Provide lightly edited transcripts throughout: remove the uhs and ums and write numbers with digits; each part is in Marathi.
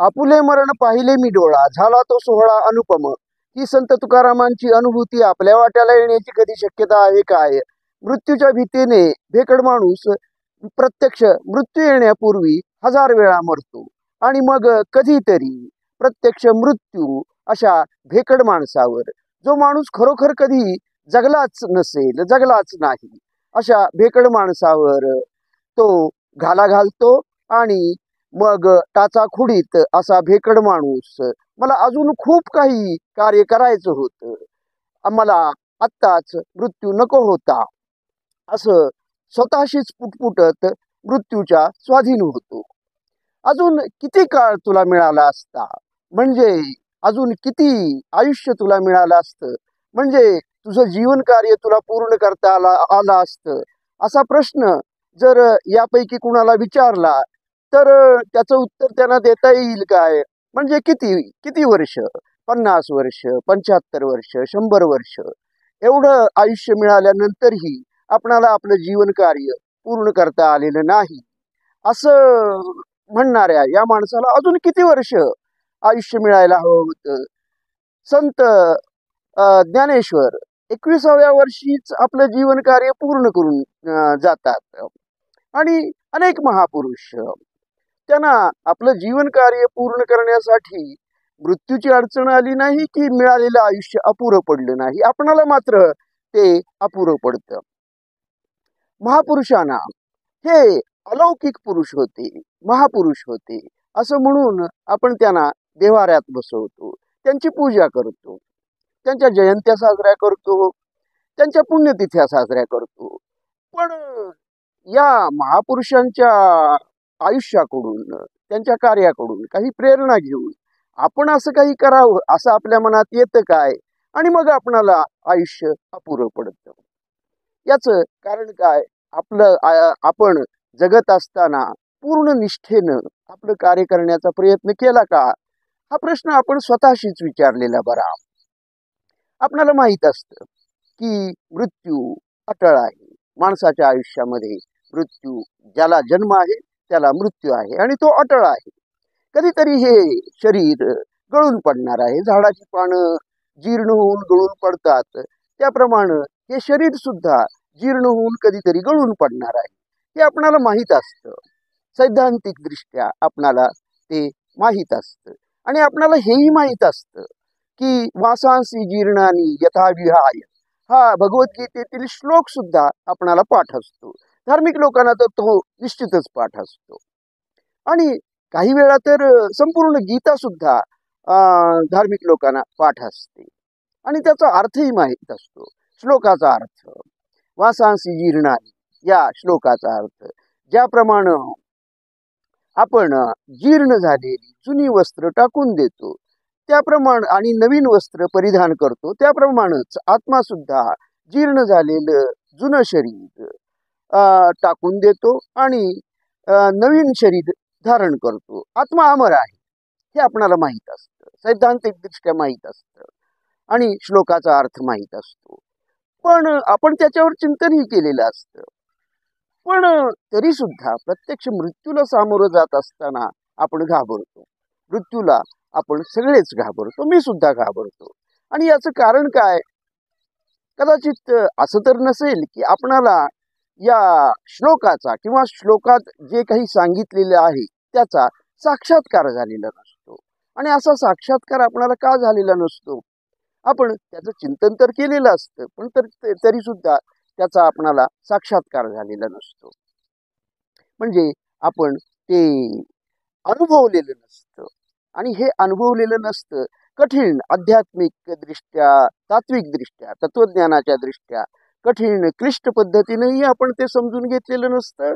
आपुले मरण पाहिले मी डोळा, झाला तो सोहळा अनुपम. ही संत तुकारामांची अनुभूती आपल्या वाट्याला येण्याची कधी शक्यता आहे काय? मृत्यूच्या भीतीने भेकड माणूस प्रत्यक्ष मृत्यू येण्यापूर्वी 1000 वेळा मरतो आणि मग कधीतरी प्रत्यक्ष मृत्यू अशा भेकड माणसावर, जो माणूस खरोखर कधी जगलाच नसेल, जगलाच नाही, अशा भेकड माणसावर तो घाला घालतो. आणि मग टाचा खुडीत असा भेकड माणूस, मला अजून खूप काही कार्य करायचं होतं, आम्हाला आत्ताच मृत्यू नको होता, असं स्वतःशीच पुटपुटत मृत्यूच्या स्वाधीन होतो. अजून किती काळ तुला मिळाला असता, म्हणजे अजून किती आयुष्य तुला मिळालं असतं, म्हणजे तुझं जीवन कार्य तुला पूर्ण करता आलं असतं, असा प्रश्न जर यापैकी कुणाला विचारला तर त्याचं उत्तर त्यांना देता येईल काय? म्हणजे किती किती वर्ष? 50 वर्ष, 75 वर्ष, 100 वर्ष, एवढं आयुष्य मिळाल्यानंतरही आपणाला आपलं जीवन कार्य पूर्ण करता आलेलं नाही, असं म्हणणाऱ्या या माणसाला अजून किती वर्ष आयुष्य मिळायला हवं होतं? संत ज्ञानेश्वर 21व्या वर्षीच आपलं जीवन कार्य पूर्ण करून जातात. आणि अनेक महापुरुष त्यांना आपलं जीवन कार्य पूर्ण करण्यासाठी मृत्यूची अडचण आली नाही की मिळालेलं आयुष्य अपुरं पडलं नाही, आपणाला मात्र ते अपुरं पडतं. महापुरुषांना हे अलौकिक पुरुष होते, महापुरुष होते, असं म्हणून आपण त्यांना देवाऱ्यात बसवतो, त्यांची पूजा करतो, त्यांच्या जयंत्या साजऱ्या करतो, त्यांच्या पुण्यतिथ्या साजऱ्या करतो. पण या महापुरुषांच्या आयुष्याकडून, त्यांच्या कार्याकडून काही प्रेरणा घेऊन आपण असं काही करावं असं आपल्या मनात येतं काय? आणि मग आपणाला आयुष्य अपुरं पडतं. याचं कारण काय? आपण जगत असताना पूर्ण निष्ठेनं आपलं कार्य करण्याचा प्रयत्न केला का? हा प्रश्न आपण स्वतःशीच विचारलेला बरा. आपणाला माहित असतं की मृत्यू अटळ आहे. माणसाच्या आयुष्यामध्ये मृत्यू, ज्याला जन्म आहे त्याला मृत्यू आहे आणि तो अटळ आहे. कधीतरी हे शरीर गळून पडणार आहे. झाडाची पानं जीर्ण होऊन गळून पडतात, त्याप्रमाणे हे शरीर सुद्धा जीर्ण होऊन कधीतरी गळून पडणार आहे. हे आपणाला माहीत असतं, सैद्धांतिक दृष्ट्या आपणाला ते माहीत असतं. आणि आपणाला हेही माहीत असतं की वासांसी जीर्णानी यथा विहाय, हा भगवद्गीतेतील श्लोक सुद्धा आपणाला पाठ असतो. धार्मिक लोकांना तर तो निश्चितच पाठ असतो. आणि काही वेळा तर संपूर्ण गीता सुद्धा धार्मिक लोकांना पाठ असते आणि त्याचा अर्थही माहीत असतो. श्लोकाचा अर्थ, वासांसी जीर्णानी या श्लोकाचा अर्थ, ज्याप्रमाणे आपण जीर्ण झालेली जुनी वस्त्र टाकून देतो त्याप्रमाणे आणि नवीन वस्त्र परिधान करतो, त्याप्रमाणेच आत्मा सुद्धा जीर्ण झालेलं जुनं शरीर टाकून देतो आणि नवीन शरीर धारण करतो. आत्मा अमर आहे हे आपणाला माहीत असतं, सैद्धांतिक दृष्ट्या माहीत असतं आणि श्लोकाचा अर्थ माहीत असतो. पण आपण त्याच्यावर चिंतनही केलेलं असतं. पण तरी सुद्धा प्रत्यक्ष मृत्यूला सामोरं जात असताना आपण घाबरतो. मृत्यूला आपण सगळेच घाबरतो, मी सुद्धा घाबरतो. आणि याचं कारण काय? कदाचित असं तर नसेल की आपणाला या श्लोकाचा किंवा श्लोकात जे काही सांगितलेले आहे त्याचा साक्षात्कार झालेला नसतो. आणि असा साक्षात्कार आपणाला का झालेला नसतो? आपण त्याचं चिंतन तर केलेलं असतं, पण तरी सुद्धा त्याचा आपणाला साक्षात्कार झालेला नसतो. म्हणजे आपण ते अनुभवलेलं नसतं. आणि हे अनुभवलेलं नसतं कठीण आध्यात्मिक दृष्ट्या, तात्विक दृष्ट्या, तत्वज्ञानाच्या दृष्ट्या कठीण क्लिष्ट पद्धतीनेही आपण ते समजून घेतलेलं नसतं,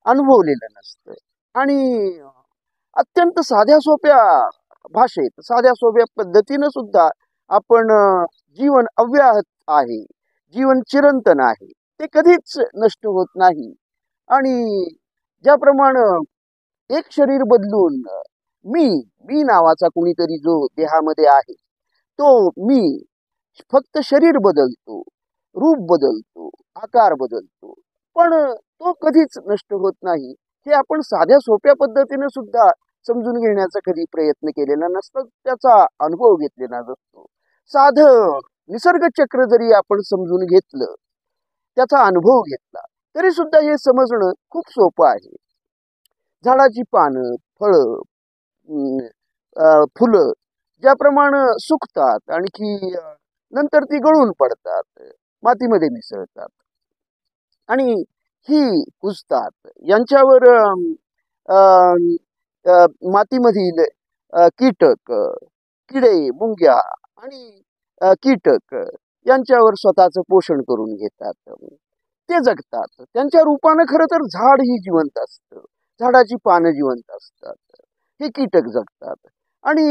अनुभवलेलं नसतं. आणि अत्यंत साध्या सोप्या भाषेत, साध्या सोप्या पद्धतीनं सुद्धा आपण जीवन अव्याहत आहे, जीवन चिरंतन आहे, ते कधीच नष्ट होत नाही. आणि ज्याप्रमाणे एक शरीर बदलून मी नावाचा कुणीतरी जो देहामध्ये आहे, तो मी फक्त शरीर बदलतो, रूप बदलतो, आकार बदलतो, पण तो कधीच नष्ट होत नाही. हे आपण साध्या सोप्या पद्धतीने सुद्धा समजून घेण्याचा कधी प्रयत्न केलेला नसतो, त्याचा अनुभव घेतलेला नसतो. साधं निसर्ग चक्र जरी आपण समजून घेतलं, त्याचा अनुभव घेतला, तरी सुद्धा हे समजणं खूप सोपं आहे. झाडाची पानं, फळं, फुलं ज्याप्रमाणे सुकतात आणखी नंतर ती गळून पडतात, मातीमध्ये मिसळतात आणि ही कुजतात, यांच्यावर अ, अ, मातीमधील कीटक, किडे, मुंग्या आणि कीटक यांच्यावर स्वतःचं पोषण करून घेतात. ते जगतात. त्यांच्या रूपानं खरं तर झाड ही जिवंत असतं. झाडाची पानं जिवंत असतात. हे कीटक जगतात आणि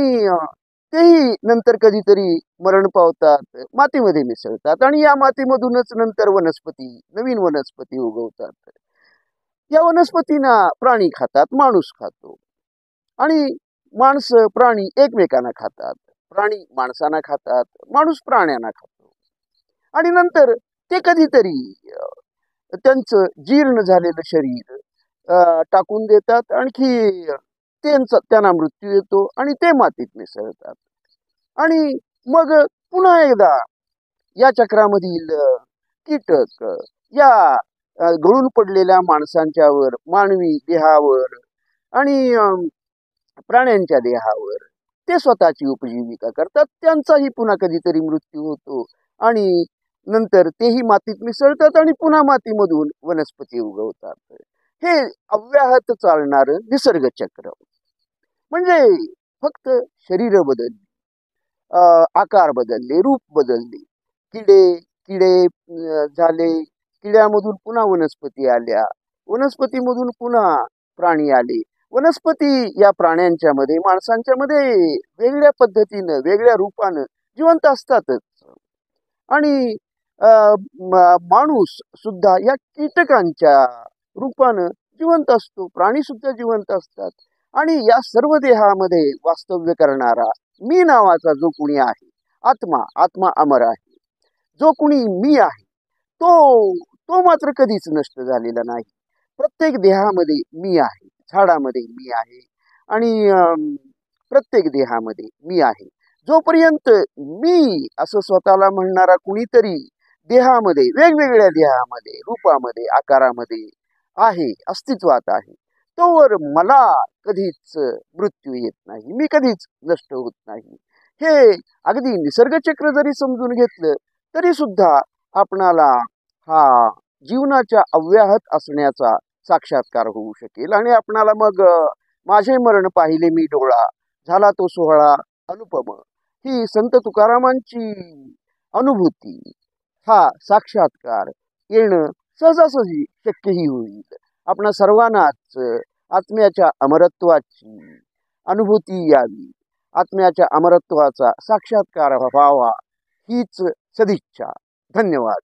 तेही नंतर कधीतरी मरण पावतात, मातीमध्ये मिसळतात आणि या मातीमधूनच नंतर नवीन वनस्पती उगवतात. या वनस्पतींना प्राणी खातात, माणूस खातो आणि माणसं, प्राणी एकमेकांना खातात. प्राणी माणसांना खातात, माणूस प्राण्यांना खातो आणि नंतर ते कधीतरी त्यांचं जीर्ण झालेलं शरीर टाकून देतात. आणखी त्यांना मृत्यू येतो आणि ते मातीत मिसळतात आणि मग पुन्हा एकदा या चक्रामधील कीटक या गळून पडलेल्या माणसांच्यावर, मानवी देहावर आणि प्राण्यांच्या देहावर ते स्वतःची उपजीविका करतात. त्यांचाही पुन्हा कधीतरी मृत्यू होतो आणि नंतर तेही मातीत मिसळतात आणि पुन्हा मातीमधून वनस्पती उगवतात. हे अव्याहत चालणारं निसर्ग चक्र. म्हणजे फक्त शरीर बदलली, आकार बदलले, रूप बदलले, किडे किडे झाले, किड्यामधून पुन्हा वनस्पती आल्या, वनस्पतीमधून पुन्हा प्राणी आले. वनस्पती या प्राण्यांच्या मध्ये, माणसांच्या मध्ये वेगळ्या पद्धतीनं, वेगळ्या रूपानं जिवंत असतातच आणि माणूस सुद्धा या कीटकांच्या रूपानं जिवंत असतो, प्राणी सुद्धा जिवंत असतात आणि या सर्व देहामध्ये वास्तव्य करणारा मी नावाचा जो कुणी आहे, आत्मा, आत्मा अमर आहे, जो कुणी मी आहे, तो तो मात्र कधीच नष्ट झालेला नाही. प्रत्येक देहामध्ये मी आहे, झाडामध्ये मी आहे आणि प्रत्येक देहामध्ये मी आहे. जोपर्यंत मी असं स्वतःला म्हणणारा कुणीतरी देहामध्ये, वेगवेगळ्या देहामध्ये, रूपामध्ये, आकारामध्ये आहे, अस्तित्वात आहे, तोवर मला कधीच मृत्यू येत नाही, मी कधीच नष्ट होत नाही. हे अगदी निसर्गचक्र जरी समजून घेतलं तरी सुद्धा आपणाला हा जीवनाच्या अव्याहत असण्याचा साक्षात्कार होऊ शकेल आणि आपणाला मग माझे मरण पाहिले मी डोळा, झाला तो सोहळा अनुपम, ही संत तुकारामांची अनुभूती, हा साक्षात्कार येणं सहजासहजी शक्यही होईल. आपणा सर्वांनाच आत्म्याच्या अमरत्वाची अनुभूती यावी, आत्म्याच्या अमरत्वाचा साक्षात्कार व्हावा, हीच सदिच्छा. धन्यवाद.